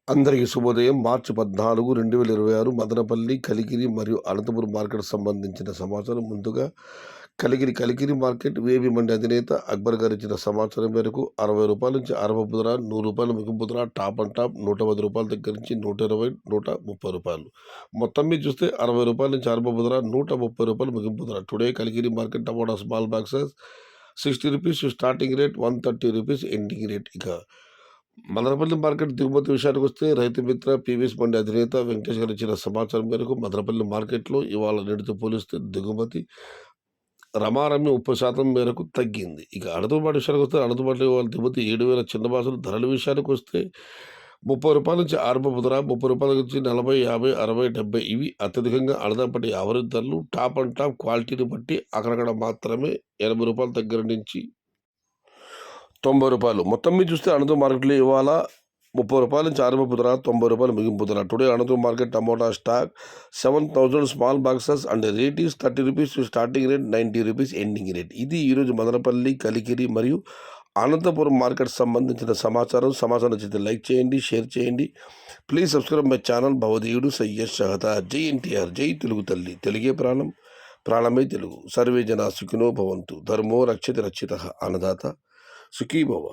అందరికీ శుభోదయం. మార్చి 14, 2026 మదనపల్లి, కలికిరి మరియు అనంతపురం మార్కెట్‌కి సంబంధించిన సమాచారం. ముందుగా కలికిరి మార్కెట్ వేబి మండి అధినేత అక్బర్ గారు ఇచ్చిన సమాచారం మేరకు రూ. 60 నుంచి అరవపు ధర, రూ. 100 ముగింపు ధర, టాప్ అండ్ టాప్ రూ. 110 దగ్గర నుంచి 120, రూ. 130. మొత్తం మీద చూస్తే రూ. 60 నుంచి అరవపు ధర, రూ. 130 ముగింపు ధర. Today Kalikiri market tomato small boxes ₹60 starting rate, ₹130 ending rate. ఇక మదనపల్లి మార్కెట్ దిగుమతి విషయానికి వస్తే రైతు మిత్ర పీవీఎస్ మండి అధినేత వెంకటేష్ గారు ఇచ్చిన సమాచారం మేరకు మదనపల్లి మార్కెట్లో ఇవాళ నేటితో పోలిస్తే దిగుమతి రమారమ్య 30% మేరకు తగ్గింది. ఇక అణదుబాటు విషయానికి వస్తే అణదుబాటులో ఇవాళ దిగుమతి 7,000 చిన్న బాసులు. ధరల విషయానికి వస్తే ₹30 నుంచి ఆరంభపు ధర, ₹30 నుంచి 40, 50, 60, 70 ఇవి అత్యధికంగా అణదాపటి యావరేజ్ ధరలు. టాప్ అండ్ టాప్ క్వాలిటీని బట్టి అక్కడక్కడ మాత్రమే ₹80 దగ్గర నుంచి ₹90. మొత్తం మీద చూస్తే అనంతపురం మార్కెట్లో ఇవాళ ₹30 నుంచి ఆరంభపు ధర, ₹90 ముగింపు ధర. Today Anantapuram market tomato stock 7,000 small boxes and rate is ₹30 starting rate, ₹90 ending rate. ఇది ఈరోజు మదనపల్లి, కలికిరి మరియు అనంతపురం మార్కెట్ సంబంధించిన సమాచారం. నచ్చితే లైక్ చేయండి, షేర్ చేయండి. Please subscribe my channel. భవదేవుడు సయ్యద్ షహతా. జై ఎన్టీఆర్, జై తెలుగు తల్లి, తెలుగే ప్రాణం, ప్రాణమే తెలుగు. సర్వే జనా సుఖినో భవంతు. ధర్మో రక్షిత రక్షిత. అన్నదాత సుఖీ భవ.